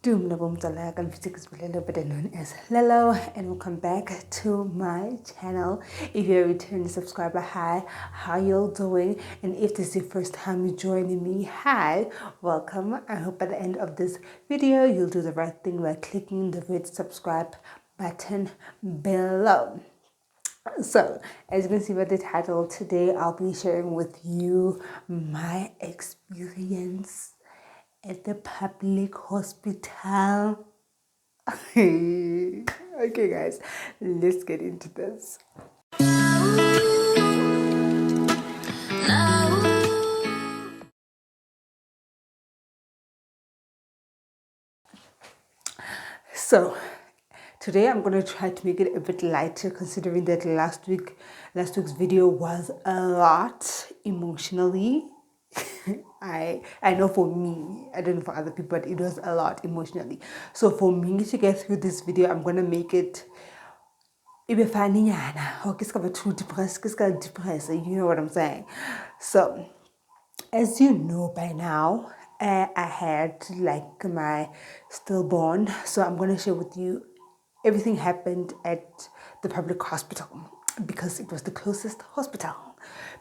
Dumelang boMotswala, feliciasebolelo, better known as Lelo, and welcome back to my channel. If you're a returning subscriber, hi, how you doing? And if this is your first time joining me, hi, welcome. I hope at the end of this video you'll do the right thing by clicking the red subscribe button below. So, as you can see by the title, today I'll be sharing with you my experience at the public hospital. Okay, guys, let's get into this. So, today I'm going to try to make it a bit lighter, considering that last week's video was a lot emotionally. I know for me, I don't know for other people, but it was a lot emotionally. So for me to get through this video, I'm gonna make it be funny, or too depressed, you know what I'm saying? So as you know by now, I had like my stillborn, so I'm gonna share with you everything happened at the public hospital because it was the closest hospital.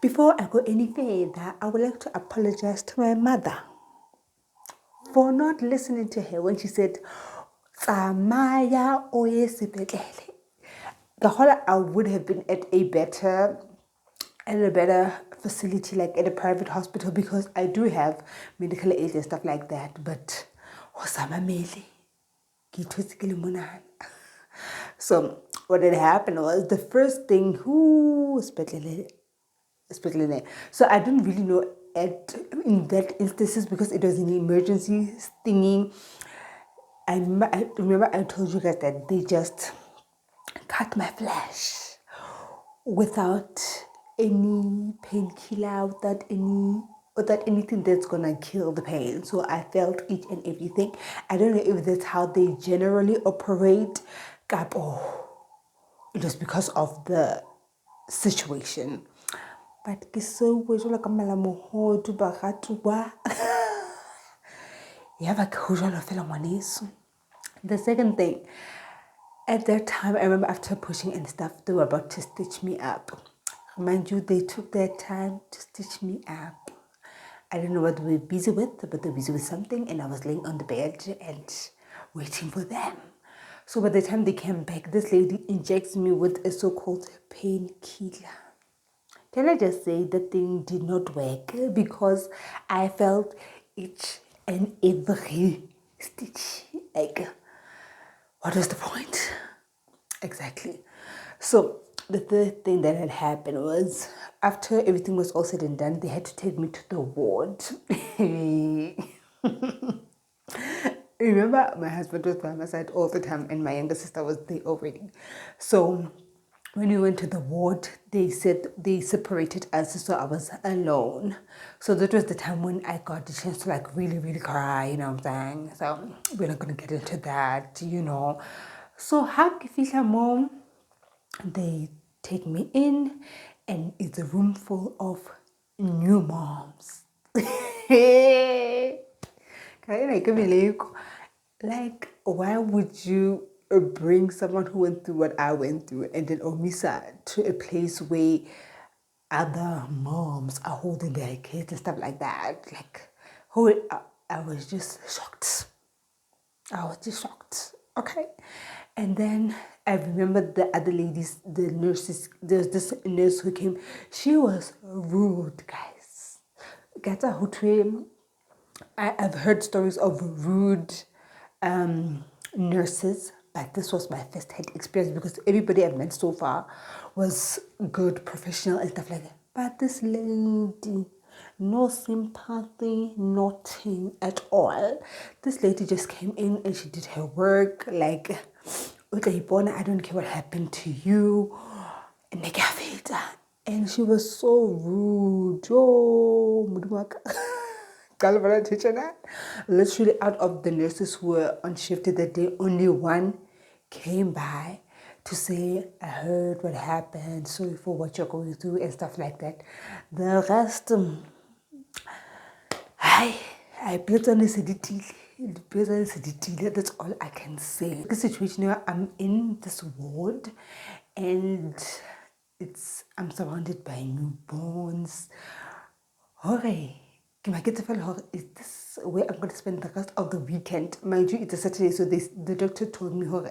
Before I go any further, I would like to apologize to my mother for not listening to her when she said, "Tsamaya oye sepetlele." The whole I would have been at a better facility, like at a private hospital, because I do have medical aid and stuff like that. But so what had happened was the first thing, so I didn't really know in that instances because it was an emergency stinging. I remember I told you guys that they just cut my flesh without any painkiller, without anything that's gonna kill the pain. So I felt each and everything. I don't know if that's how they generally operate, it was because of the situation. But so like the second thing, at that time, I remember after pushing and stuff, they were about to stitch me up. Mind you, they took their time to stitch me up. I don't know what they were busy with, but they were busy with something, and I was laying on the bed and waiting for them. So by the time they came back, this lady injects me with a so-called painkiller. Can I just say that thing did not work because I felt each and every stitch. Like, what was the point? Exactly. So the third thing that had happened was after everything was all said and done, they had to take me to the ward. Remember, my husband was by my side all the time, and my younger sister was there already. So when we went to the ward, they said they separated us, so I was alone. So that was the time when I got the chance to like really, really cry, you know what I'm saying? So we're not gonna get into that, you know. So how mom, they take me in, and it's a room full of new moms. Like, why would you bring someone who went through what I went through and then Omisa to a place where other moms are holding their kids and stuff like that? Like, I was just shocked. Okay. And then I remember the other ladies, the nurses, there's this nurse who came. She was rude, guys. I've heard stories of rude nurses, but this was my first hand experience because everybody I've met so far was good, professional, and stuff like that. But this lady, no sympathy, nothing at all. This lady just came in and she did her work like, I don't care what happened to you. And she was so rude. Oh, literally, out of the nurses who were on shift that day, only one came by to say, "I heard what happened, sorry for what you're going through," and stuff like that. The rest, I played on this. That's all I can say. The situation where I'm in this ward and I'm surrounded by newborns. Hore, is this where I'm going to spend the rest of the weekend? Mind you, it's a Saturday, so the doctor told me, hore,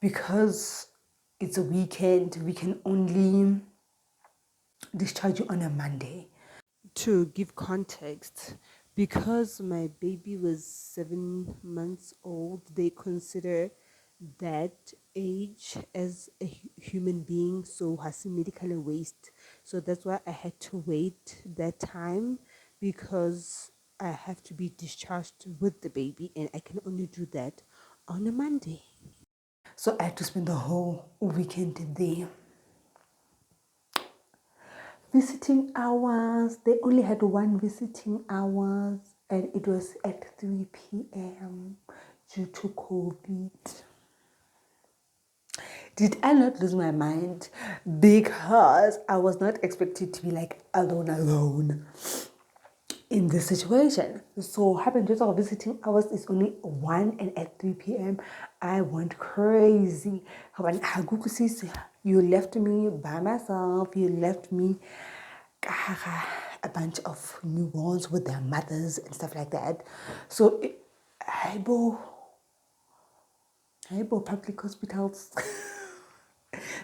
because it's a weekend, we can only discharge you on a Monday. To give context, because my baby was 7 months old, they consider that age as a human being, so has medical waste. So that's why I had to wait that time, because I have to be discharged with the baby, and I can only do that on a Monday. So I had to spend the whole weekend there. Visiting hours, they only had one visiting hours, and it was at 3 p.m. due to COVID. Did I not lose my mind? Because I was not expected to be like alone in this situation. So happened just our visiting hours is only 1, and at 3 p.m. I went crazy. You left me by myself. You left me a bunch of newborns with their mothers and stuff like that. So public hospitals.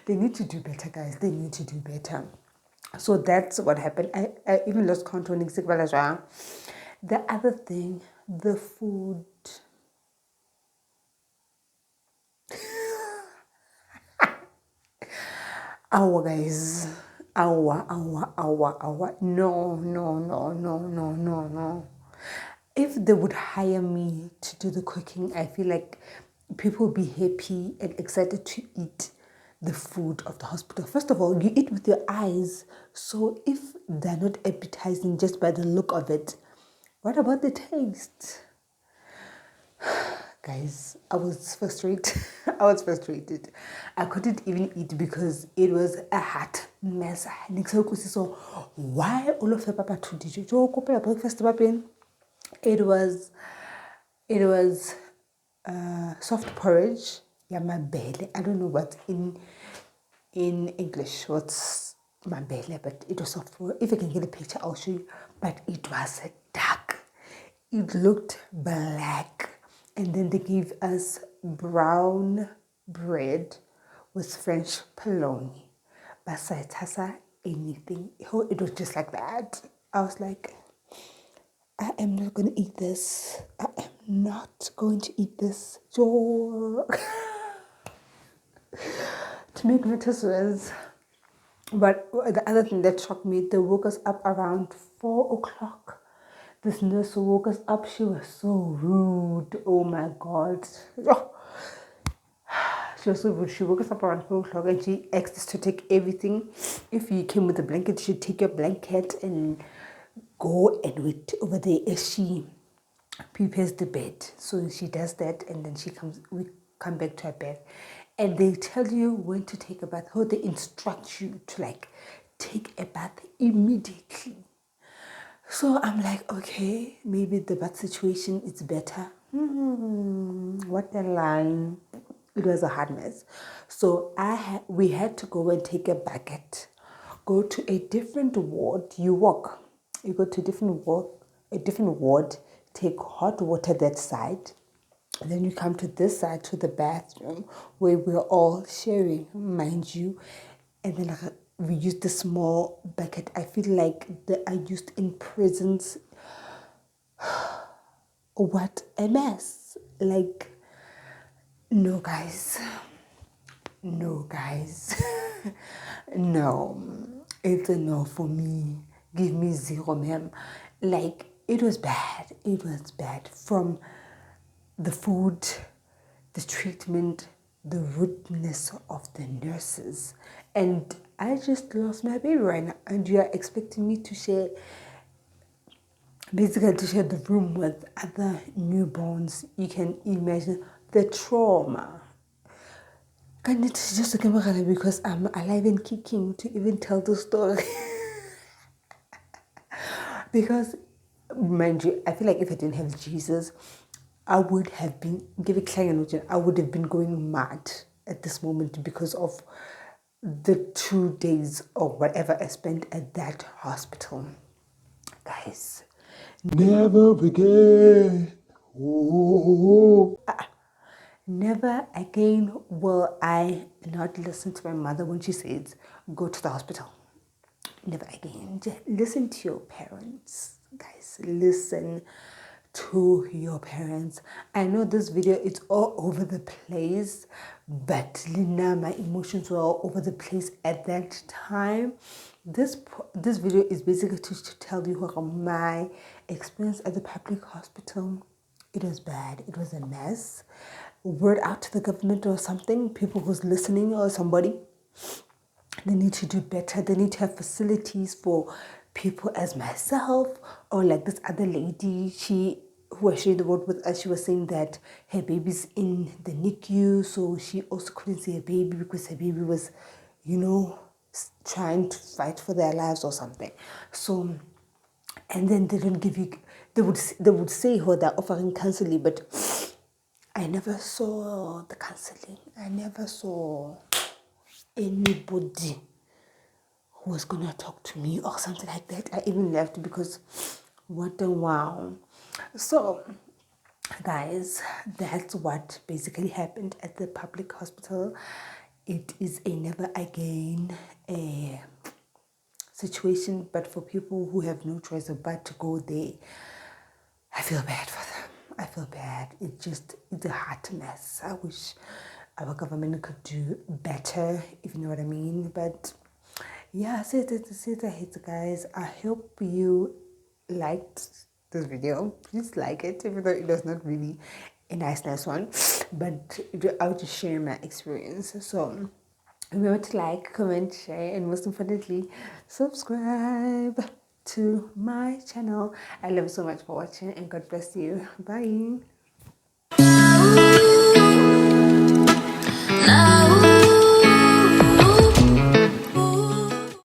They need to do better, guys. They need to do better. So that's what happened. I even lost count on as well. The other thing, the food. Our guys. Our. No. If they would hire me to do the cooking, I feel like people would be happy and excited to eat the food of the hospital. First of all, you eat with your eyes. So if they're not appetizing just by the look of it, what about the taste? Guys, I was frustrated. I couldn't even eat because it was a hot mess. So why all of the papa to did you breakfast? It was soft porridge. Yeah, my belly. I don't know what in English what's my belly, but it was soft porridge. If I can get a picture, I'll show you. But it was dark. It looked black. And then they gave us brown bread with French polony. Besides anything. It was just like that. I was like, I am not going to eat this. I am not going to eat this. To make matters worse, but the other thing that shocked me, they woke us up around 4 o'clock. This nurse woke us up. She was so rude. Oh my God. She was so rude. She woke us up around 4 o'clock and she asked us to take everything. If you came with a blanket, she'd take your blanket and go and wait over there as she prepares the bed. So she does that, and then we come back to her bed. And they tell you when to take a bath. How they instruct you to take a bath immediately. So I'm like, okay, maybe the bath situation is better. What a line. It was a hard mess. So we had to go and take a bucket, go to a different ward. You go to a different ward, take hot water that side. And then you come to this side, to the bathroom, where we're all sharing, mind you. And then we used the small bucket. I feel like that I used in prisons. What a mess. No, guys. No. It's a no for me. Give me 0, ma'am. It was bad. From the food, the treatment, the rudeness of the nurses. And I just lost my baby right now. And you are expecting me to share the room with other newborns. You can imagine the trauma. And it's just a camera because I'm alive and kicking to even tell the story. Because, mind you, I feel like if I didn't have Jesus, I would have been I would have been going mad at this moment because of the 2 days or whatever I spent at that hospital. Guys, never again. Oh. Never again will I not listen to my mother when she says, go to the hospital. Never again. Just listen to your parents. Guys, listen to your parents. I know this video is all over the place, but Lina, my emotions were all over the place at that time. This video is basically to tell you my experience at the public hospital. It was bad. It was a mess. Word out to the government or something, people who's listening or somebody. They need to do better. They need to have facilities for people as myself or like this other lady. Who I shared the word with us, she was saying that her baby's in the NICU, so she also couldn't see her baby because her baby was, trying to fight for their lives or something. So, and then they don't give you. They would say, "Oh, they're offering counseling," but I never saw the counseling. I never saw anybody who was gonna talk to me or something like that. I even left because what a wow. So guys, that's what basically happened at the public hospital. It is a never again situation, but for people who have no choice but to go there, I feel bad for them. I feel bad. It's a hot mess. I wish our government could do better, if you know what I mean. But yeah, say it, guys. I hope you liked this video. Please like it, even though it was not really a nice one. But I would just share my experience. So remember to like, comment, share, and most importantly, subscribe to my channel. I love you so much for watching, and God bless you. Bye.